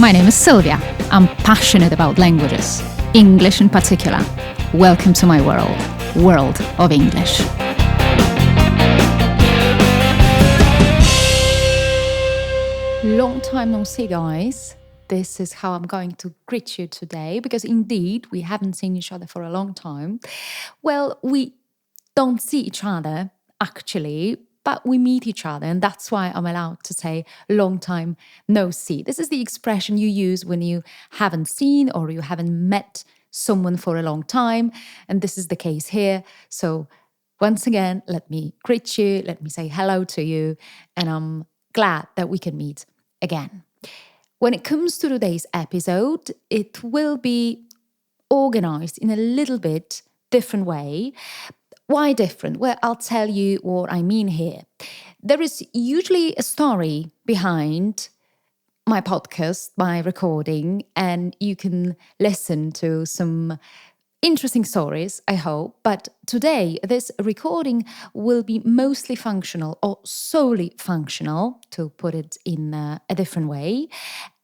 My name is Sylvia. I'm passionate about languages, English in particular. Welcome to my world of English. Long time no see, guys. This is how I'm going to greet you today, because indeed we haven't seen each other for a long time. Well, we don't see each other actually, but we meet each other, and that's why I'm allowed to say long time no see. This is the expression you use when you haven't seen or you haven't met someone for a long time, and this is the case here. So once again, let me greet you, let me say hello to you, and I'm glad that we can meet again. When it comes to today's episode, it will be organized in a little bit different way. Why different? Well, I'll tell you what I mean here. There is usually a story behind my podcast, my recording, and you can listen to some interesting stories, I hope. But today, this recording will be mostly functional or solely functional, to put it in a different way.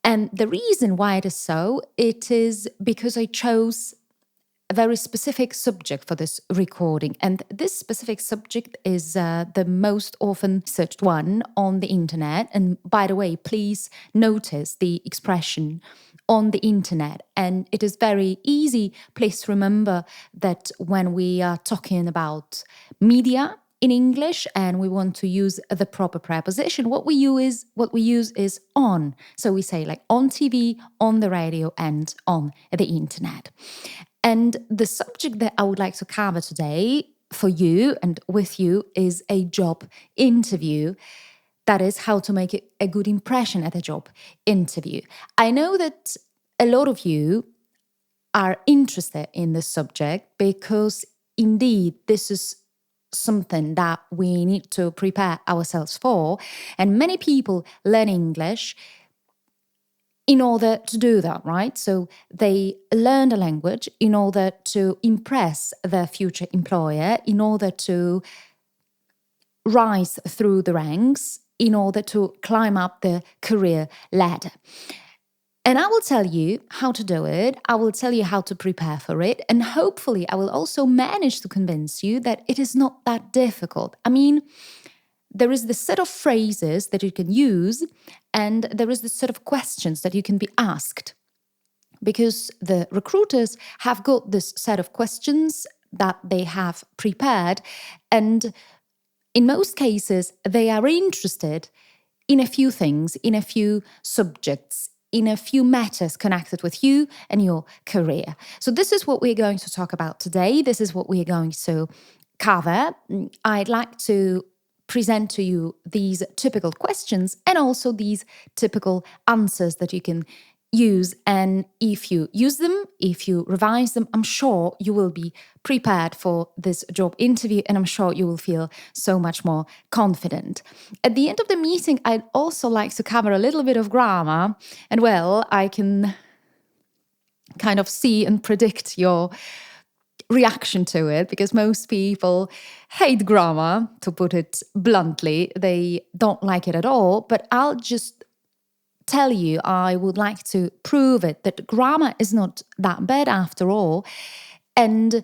And the reason why it is so, it is because I chose a very specific subject for this recording. And this specific subject is the most often searched one on the internet. And by the way, please notice the expression on the internet. And it is very easy. Please remember that when we are talking about media in English and we want to use the proper preposition, what we use is on. So we say like on TV, on the radio, and on the internet. And the subject that I would like to cover today for you and with you is a job interview. That is how to make a good impression at a job interview. I know that a lot of you are interested in this subject because indeed this is something that we need to prepare ourselves for. And many people learn English in order to do that, right? So they learn the language in order to impress their future employer, in order to rise through the ranks, in order to climb up the career ladder. And I will tell you how to do it. I will tell you how to prepare for it. And hopefully I will also manage to convince you that it is not that difficult. I mean, there is this set of phrases that you can use, and there is this set of questions that you can be asked. Because the recruiters have got this set of questions that they have prepared, and in most cases, they are interested in a few things, in a few subjects, in a few matters connected with you and your career. So this is what we're going to talk about today. This is what we're going to cover. I'd like to present to you these typical questions and also these typical answers that you can use. And if you use them, if you revise them, I'm sure you will be prepared for this job interview, and I'm sure you will feel so much more confident. At the end of the meeting, I'd also like to cover a little bit of grammar. And well, I can kind of see and predict your reaction to it, because most people hate grammar, to put it bluntly. They don't like it at all. But I'll just tell you, I would like to prove it, that grammar is not that bad after all. And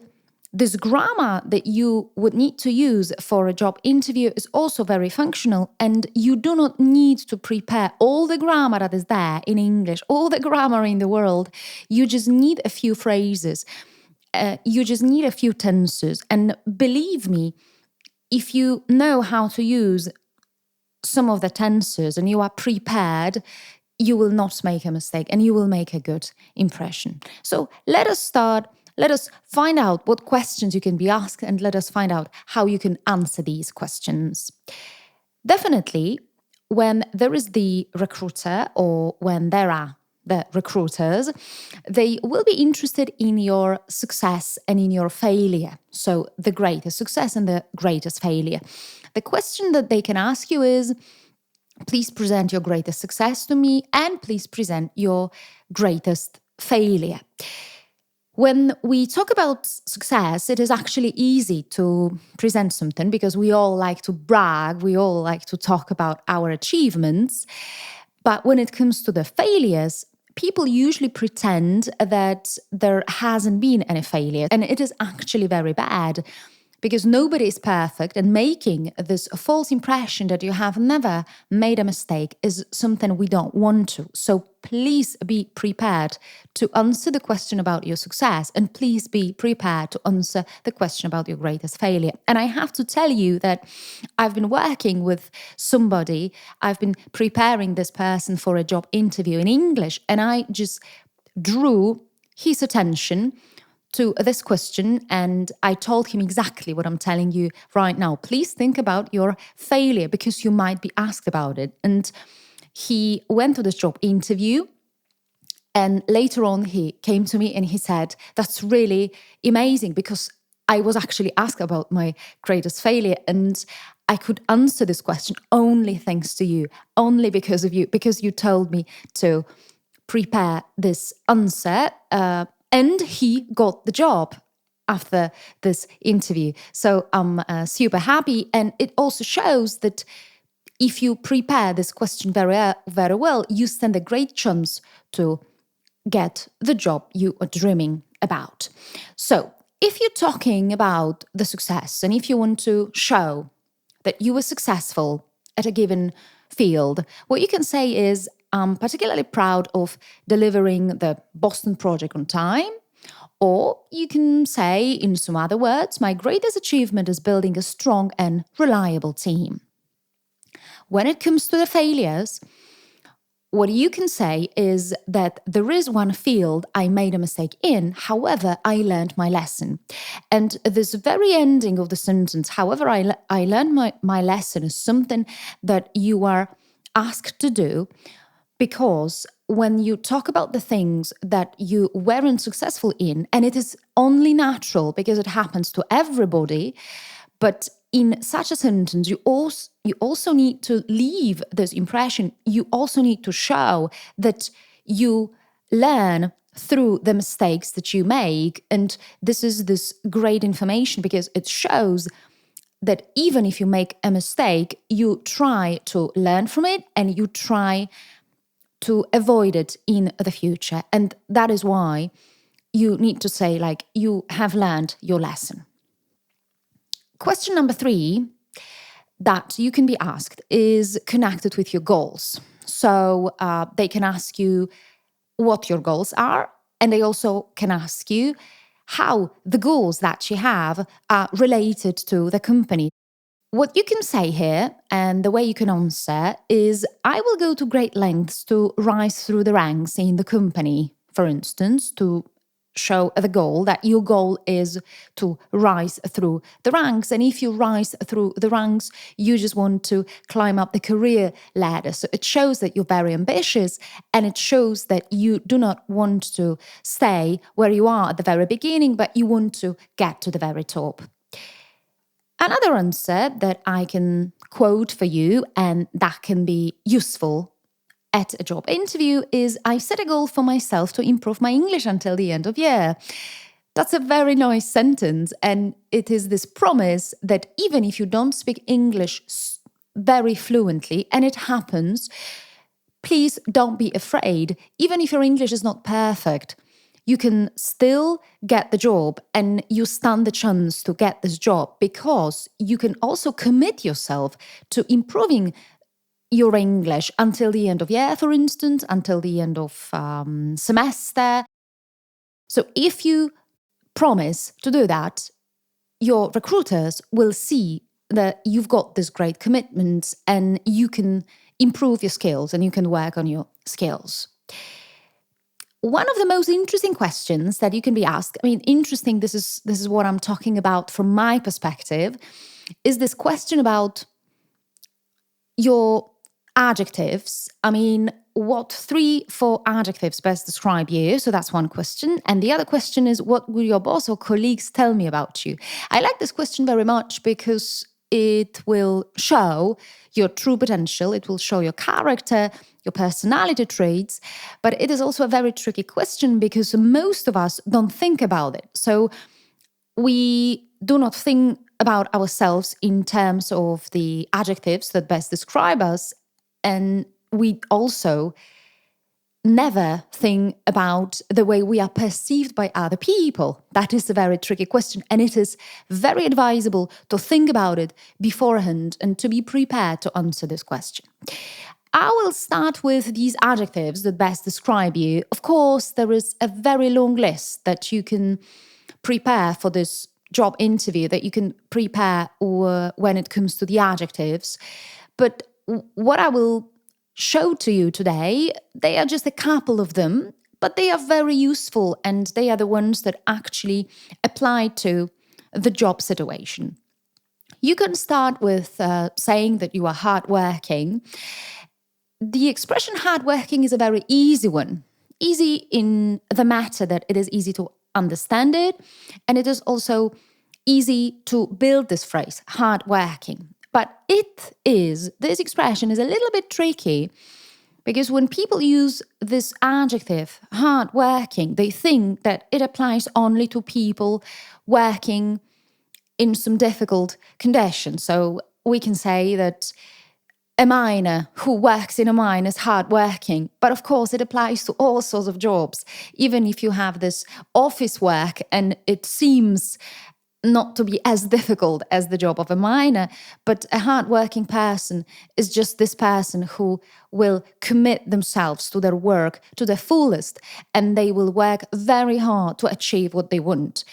this grammar that you would need to use for a job interview is also very functional, and you do not need to prepare all the grammar that is there in English, all the grammar in the world. You just need a few phrases. You just need a few tenses. And believe me, if you know how to use some of the tenses and you are prepared, you will not make a mistake and you will make a good impression. So let us start. Let us find out what questions you can be asked, and let us find out how you can answer these questions. Definitely, when there is the recruiter, or when there are the recruiters, they will be interested in your success and in your failure. So the greatest success and the greatest failure. The question that they can ask you is, please present your greatest success to me, and please present your greatest failure. When we talk about success, it is actually easy to present something because we all like to brag, we all like to talk about our achievements. But when it comes to the failures, people usually pretend that there hasn't been any failure, and it is actually very bad because nobody is perfect, and making this false impression that you have never made a mistake is something we don't want to. So please be prepared to answer the question about your success, and please be prepared to answer the question about your greatest failure. And I have to tell you that I've been working with somebody, I've been preparing this person for a job interview in English, and I just drew his attention to this question, and I told him exactly what I'm telling you right now. Please think about your failure because you might be asked about it. And he went to this job interview, and later on he came to me and he said, "That's really amazing because I was actually asked about my greatest failure, and I could answer this question only thanks to you, only because of you, because you told me to prepare this answer." And he got the job after this interview. So I'm super happy. And it also shows that if you prepare this question very well, you stand a great chance to get the job you are dreaming about. So if you're talking about the success and if you want to show that you were successful at a given field, what you can say is, I'm particularly proud of delivering the Boston project on time. Or you can say, in some other words, my greatest achievement is building a strong and reliable team. When it comes to the failures, what you can say is that there is one field I made a mistake in, however, I learned my lesson. And this very ending of the sentence, however, I learned my lesson, is something that you are asked to do, because when you talk about the things that you weren't successful in, and it is only natural because it happens to everybody, but in such a sentence, you also need to leave this impression. You also need to show that you learn through the mistakes that you make. And this is this great information because it shows that even if you make a mistake, you try to learn from it and you try to avoid it in the future. And that is why you need to say, like, you have learned your lesson. Question number 3 that you can be asked is connected with your goals. So they can ask you what your goals are, and they also can ask you how the goals that you have are related to the company. What you can say here, and the way you can answer, is I will go to great lengths to rise through the ranks in the company, for instance, to show the goal that your goal is to rise through the ranks. And if you rise through the ranks, you just want to climb up the career ladder. So it shows that you're very ambitious, and it shows that you do not want to stay where you are at the very beginning, but you want to get to the very top. Another answer that I can quote for you, and that can be useful at a job interview, is I set a goal for myself to improve my English until the end of year. That's a very nice sentence, and it is this promise that even if you don't speak English very fluently, and it happens, please don't be afraid. Even if your English is not perfect, you can still get the job, and you stand the chance to get this job because you can also commit yourself to improving your English until the end of year, for instance, until the end of semester. So if you promise to do that, your recruiters will see that you've got this great commitment and you can improve your skills and you can work on your skills. One of the most interesting questions that you can be asked, I mean, interesting, this is what I'm talking about from my perspective, is this question about your adjectives. I mean, what 3-4 adjectives best describe you? So that's one question. And the other question is, what will your boss or colleagues tell me about you? I like this question very much because it will show your true potential. It will show your character, your personality traits. But it is also a very tricky question because most of us don't think about it. So we do not think about ourselves in terms of the adjectives that best describe us. And we also never think about the way we are perceived by other people? That is a very tricky question, and it is very advisable to think about it beforehand and to be prepared to answer this question. I will start with these adjectives that best describe you. Of course, there is a very long list that you can prepare for this job interview, that you can prepare when it comes to the adjectives. But what I will show to you today, they are just a couple of them, but they are very useful, and they are the ones that actually apply to the job situation. You can start with saying that you are hardworking. The expression hardworking is a very easy one. Easy in the matter that it is easy to understand it, and it is also easy to build this phrase, hardworking. But this expression is a little bit tricky, because when people use this adjective, hardworking, they think that it applies only to people working in some difficult conditions. So we can say that a miner who works in a mine is hardworking, but of course it applies to all sorts of jobs. Even if you have this office work and it seems not to be as difficult as the job of a miner, but a hardworking person is just this person who will commit themselves to their work to the fullest, and they will work very hard to achieve what they want.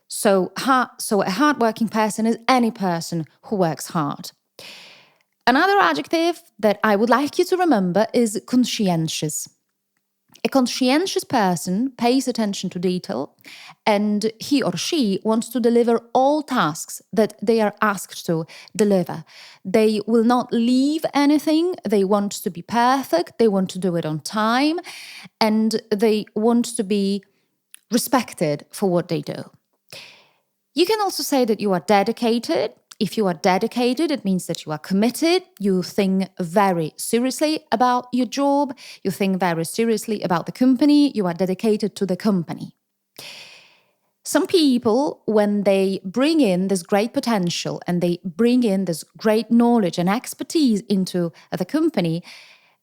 So a hardworking person is any person who works hard. Another adjective that I would like you to remember is conscientious. A conscientious person pays attention to detail, and he or she wants to deliver all tasks that they are asked to deliver. They will not leave anything. They want to be perfect. They want to do it on time, and they want to be respected for what they do. You can also say that you are dedicated. If you are dedicated, it means that you are committed. You think very seriously about your job. You think very seriously about the company. You are dedicated to the company. Some people, when they bring in this great potential and they bring in this great knowledge and expertise into the company,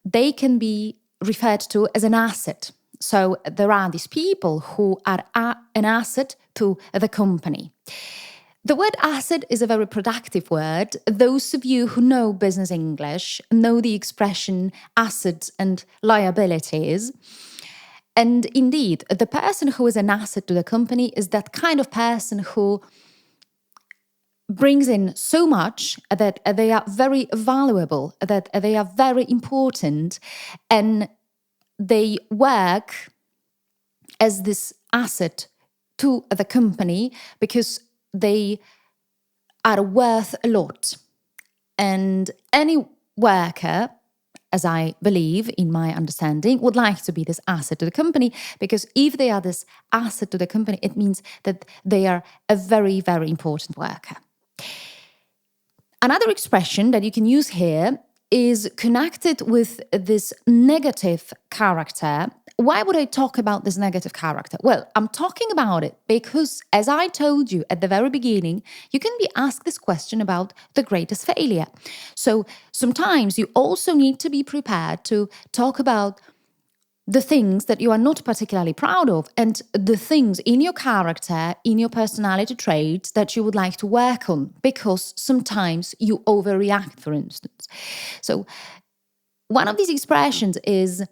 they can be referred to as an asset. So there are these people who are an asset to the company. The word asset is a very productive word. Those of you who know business English know the expression assets and liabilities. And indeed, the person who is an asset to the company is that kind of person who brings in so much that they are very valuable, that they are very important, and they work as this asset to the company because they are worth a lot. And any worker, as I believe, in my understanding, would like to be this asset to the company, because if they are this asset to the company, it means that they are a very, very important worker. Another expression that you can use here is connected with this negative character. Why would I talk about this negative character? Well, I'm talking about it because, as I told you at the very beginning, you can be asked this question about the greatest failure. So sometimes you also need to be prepared to talk about the things that you are not particularly proud of, and the things in your character, in your personality traits that you would like to work on, because sometimes you overreact, for instance. So one of these expressions is,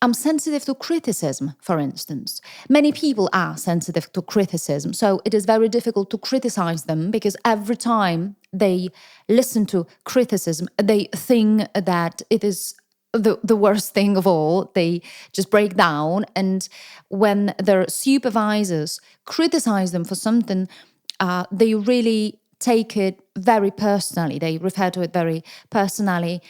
I'm sensitive to criticism, for instance. Many people are sensitive to criticism, so it is very difficult to criticize them, because every time they listen to criticism, they think that it is the worst thing of all. They just break down, and when their supervisors criticize them for something, they really take it very personally. They refer to it very personally,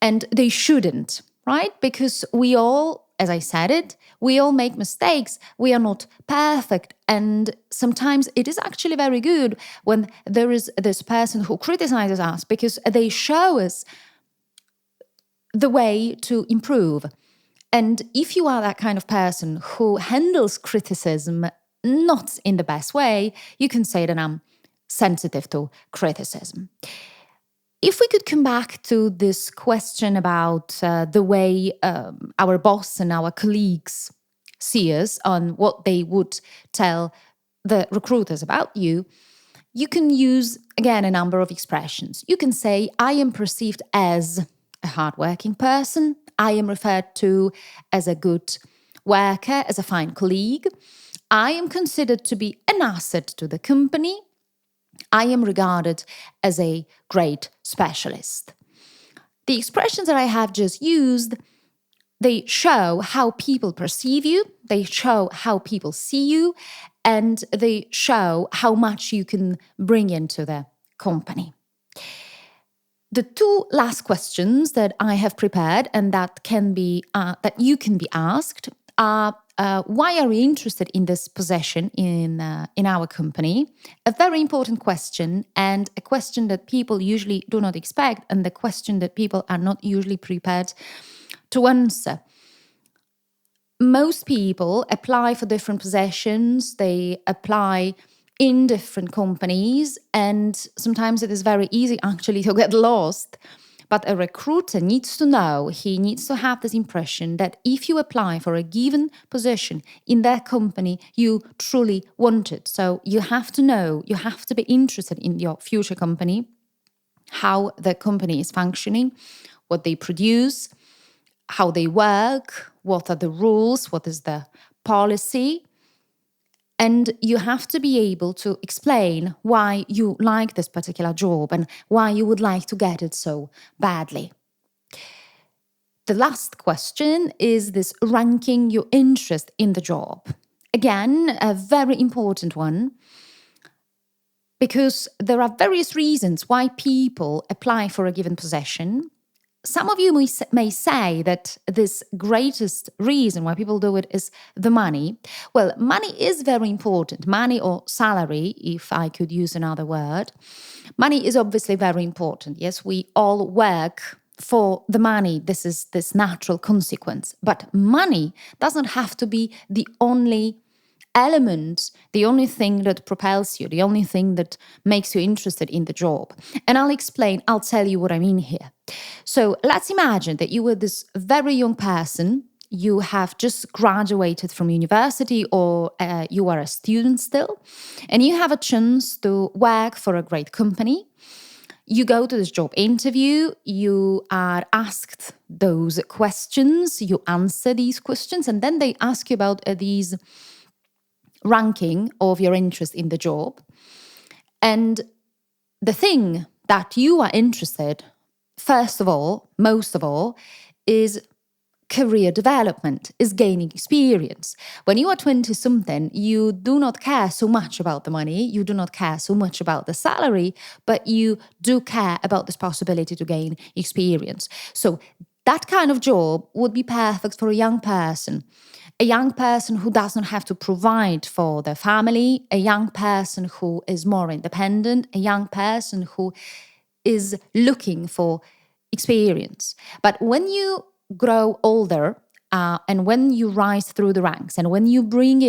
and they shouldn't, right? Because we all, as I said it, we all make mistakes. We are not perfect, and sometimes it is actually very good when there is this person who criticizes us, because they show us the way to improve. And if you are that kind of person who handles criticism not in the best way, you can say that I'm sensitive to criticism. If we could come back to this question about the way our boss and our colleagues see us, on what they would tell the recruiters about you, you can use, again, a number of expressions. You can say, I am perceived as a hardworking person. I am referred to as a good worker, as a fine colleague. I am considered to be an asset to the company. I am regarded as a great specialist. The expressions that I have just used, they show how people perceive you, they show how people see you, and they show how much you can bring into the company. The two last questions that I have prepared and that you can be asked are, why are you interested in this position in our company? A very important question, and a question that people usually do not expect, and the question that people are not usually prepared to answer. Most people apply for different positions. They apply in different companies, and sometimes it is very easy actually to get lost. But a recruiter needs to know, he needs to have this impression that if you apply for a given position in their company, you truly want it. So you have to know, you have to be interested in your future company, how the company is functioning, what they produce, how they work, what are the rules, what is the policy. And you have to be able to explain why you like this particular job and why you would like to get it so badly. The last question is this ranking your interest in the job. Again, a very important one, because there are various reasons why people apply for a given position. Some of you may say that this greatest reason why people do it is the money. Well, money is very important. Money, or salary, if I could use another word. Money is obviously very important. Yes, we all work for the money. This is this natural consequence. But money doesn't have to be the only element, the only thing that propels you, the only thing that makes you interested in the job. And I'll tell you what I mean here. So let's imagine that you were this very young person, you have just graduated from university, or you are a student still, and you have a chance to work for a great company. You go to this job interview, you are asked those questions, you answer these questions, and then they ask you about these ranking of your interest in the job. And the thing that you are interested, first of all, most of all, is career development, is gaining experience. When you are 20-something, you do not care so much about the money, you do not care so much about the salary, but you do care about this possibility to gain experience. So that kind of job would be perfect for a young person who doesn't have to provide for their family, a young person who is more independent, a young person who is looking for experience. But when you grow older, and when you rise through the ranks, and when you bring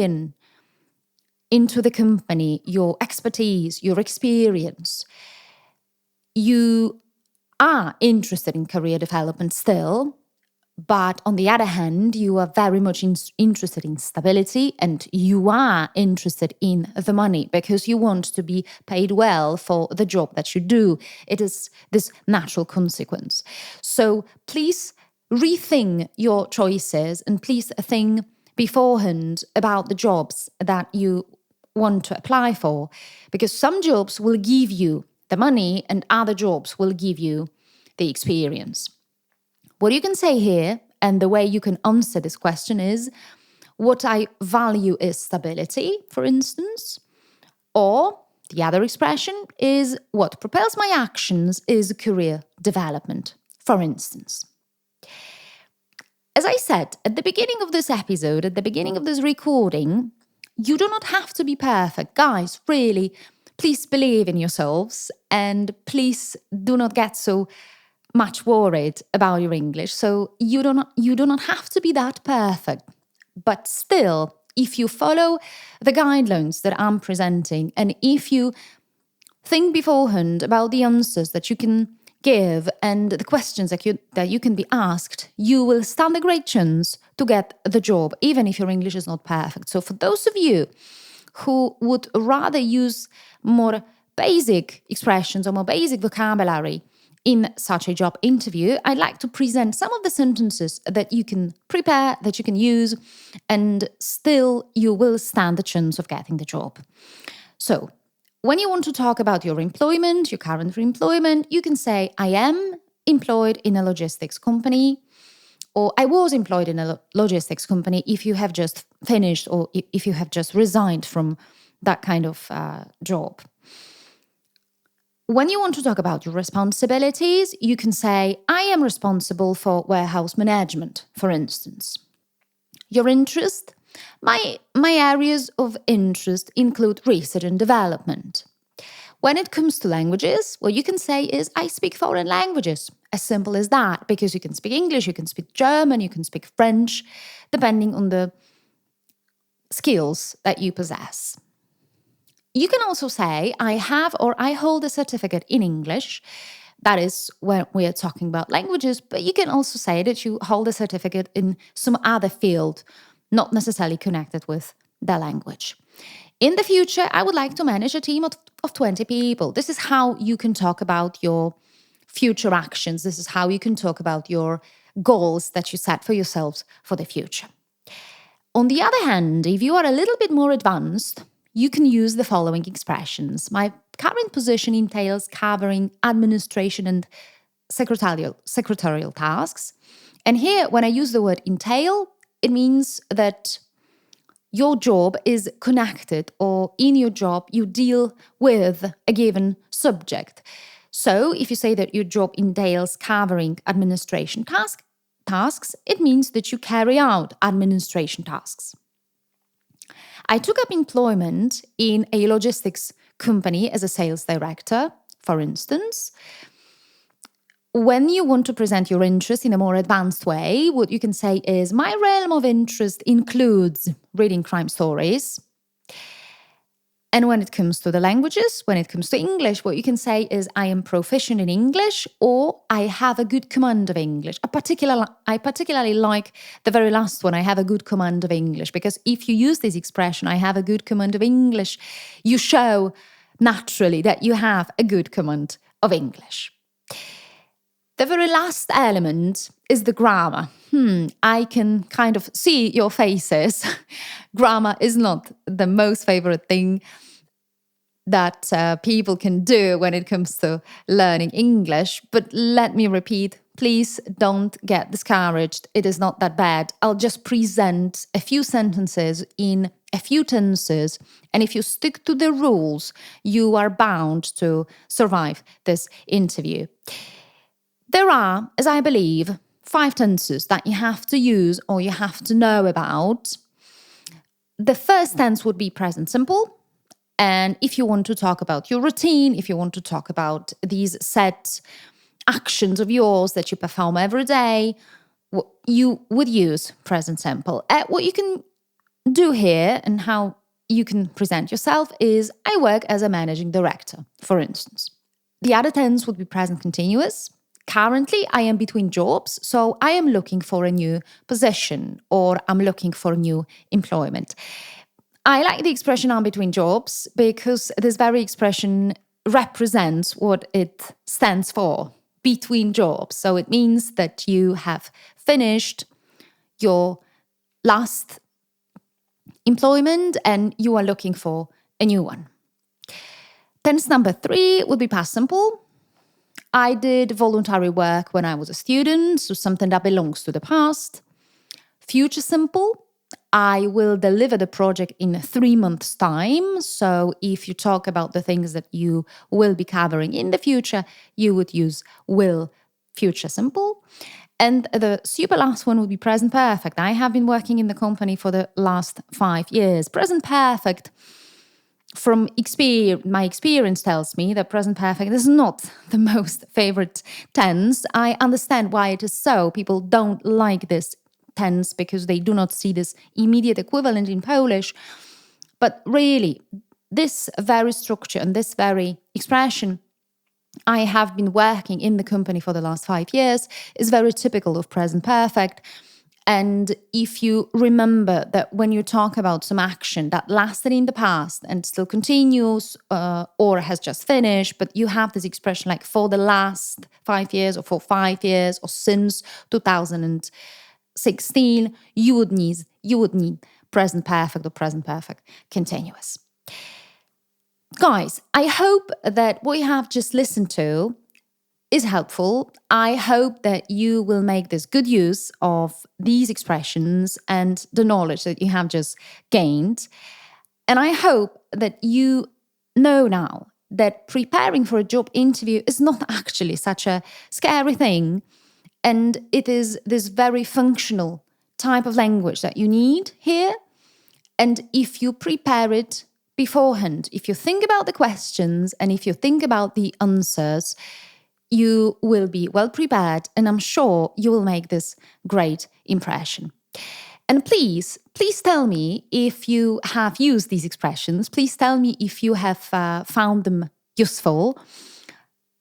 into the company your expertise, your experience, you are interested in career development still. But on the other hand, you are very much interested in stability, and you are interested in the money because you want to be paid well for the job that you do. It is this natural consequence. So please rethink your choices, and please think beforehand about the jobs that you want to apply for, because some jobs will give you the money and other jobs will give you the experience. What you can say here, and the way you can answer this question, is what I value is stability, for instance, or the other expression is what propels my actions is career development, for instance. As I said at the beginning of this episode, at the beginning of this recording, you do not have to be perfect. Guys, really, please believe in yourselves, and please do not get so much worried about your English. So you do not have to be that perfect. But still, if you follow the guidelines that I'm presenting, and if you think beforehand about the answers that you can give and the questions that you can be asked, you will stand a great chance to get the job, even if your English is not perfect. So for those of you who would rather use more basic expressions or more basic vocabulary in such a job interview, I'd like to present some of the sentences that you can prepare, that you can use, and still you will stand the chance of getting the job. So, when you want to talk about your employment, your current employment, you can say, I am employed in a logistics company, or I was employed in a logistics company if you have just finished or if you have just resigned from that kind of job. When you want to talk about your responsibilities, you can say, I am responsible for warehouse management, for instance. Your interest? My areas of interest include research and development. When it comes to languages, what you can say is, I speak foreign languages. As simple as that, because you can speak English, you can speak German, you can speak French, depending on the skills that you possess. You can also say, I have or I hold a certificate in English. That is when we are talking about languages, but you can also say that you hold a certificate in some other field, not necessarily connected with the language. In the future, I would like to manage a team of 20 people. This is how you can talk about your future actions. This is how you can talk about your goals that you set for yourselves for the future. On the other hand, if you are a little bit more advanced, you can use the following expressions. My current position entails covering administration and secretarial tasks. And here, when I use the word entail, it means that your job is connected, or in your job, you deal with a given subject. So if you say that your job entails covering administration tasks, it means that you carry out administration tasks. I took up employment in a logistics company as a sales director, for instance. When you want to present your interest in a more advanced way, what you can say is, my realm of interest includes reading crime stories. And when it comes to the languages, when it comes to English, what you can say is, I am proficient in English, or I have a good command of English. I particularly like the very last one, I have a good command of English, because if you use this expression, I have a good command of English, you show naturally that you have a good command of English. The very last element is the grammar. I can kind of see your faces. Grammar is not the most favorite thing that people can do when it comes to learning English. But let me repeat, please don't get discouraged. It is not that bad. I'll just present a few sentences in a few tenses. And if you stick to the rules, you are bound to survive this interview. There are, as I believe, 5 tenses that you have to use or you have to know about. The first tense would be present simple. And if you want to talk about your routine, if you want to talk about these set actions of yours that you perform every day, you would use present simple. What you can do here and how you can present yourself is, I work as a managing director, for instance. The other tense would be present continuous. Currently, I am between jobs, so I am looking for a new position, or I'm looking for new employment. I like the expression I'm between jobs because this very expression represents what it stands for, between jobs. So it means that you have finished your last employment and you are looking for a new one. Tense number 3 would be past simple. I did voluntary work when I was a student, so something that belongs to the past. Future simple, I will deliver the project in 3 months' time. So if you talk about the things that you will be covering in the future, you would use will, future simple. And the super last one would be present perfect. I have been working in the company for the last 5 years. Present perfect, from my experience tells me that present perfect is not the most favorite tense. I understand why it is so. People don't like this tense because they do not see this immediate equivalent in Polish. But really, this very structure and this very expression I have been working in the company for the last 5 years is very typical of present perfect. And if you remember that when you talk about some action that lasted in the past and still continues or has just finished, but you have this expression like for the last 5 years or for 5 years or since 2016, you would need present perfect or present perfect continuous. Guys, I hope that what you have just listened to is helpful. I hope that you will make this good use of these expressions and the knowledge that you have just gained. And I hope that you know now that preparing for a job interview is not actually such a scary thing. And it is this very functional type of language that you need here. And if you prepare it beforehand, if you think about the questions and if you think about the answers, you will be well prepared, and I'm sure you will make this great impression. And please tell me if you have used these expressions. Please tell me if you have found them useful.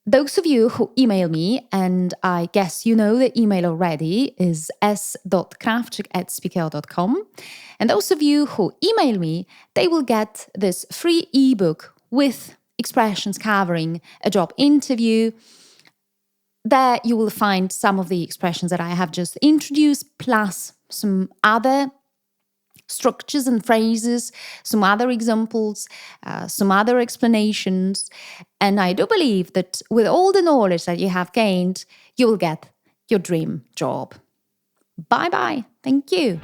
Those of you who email me, and I guess you know the email already, is s.kravchuk@speaker.com. And those of you who email me, they will get this free ebook with expressions covering a job interview. There you will find some of the expressions that I have just introduced, plus some other structures and phrases, some other examples, some other explanations. And I do believe that with all the knowledge that you have gained, you will get your dream job. Bye-bye. Thank you.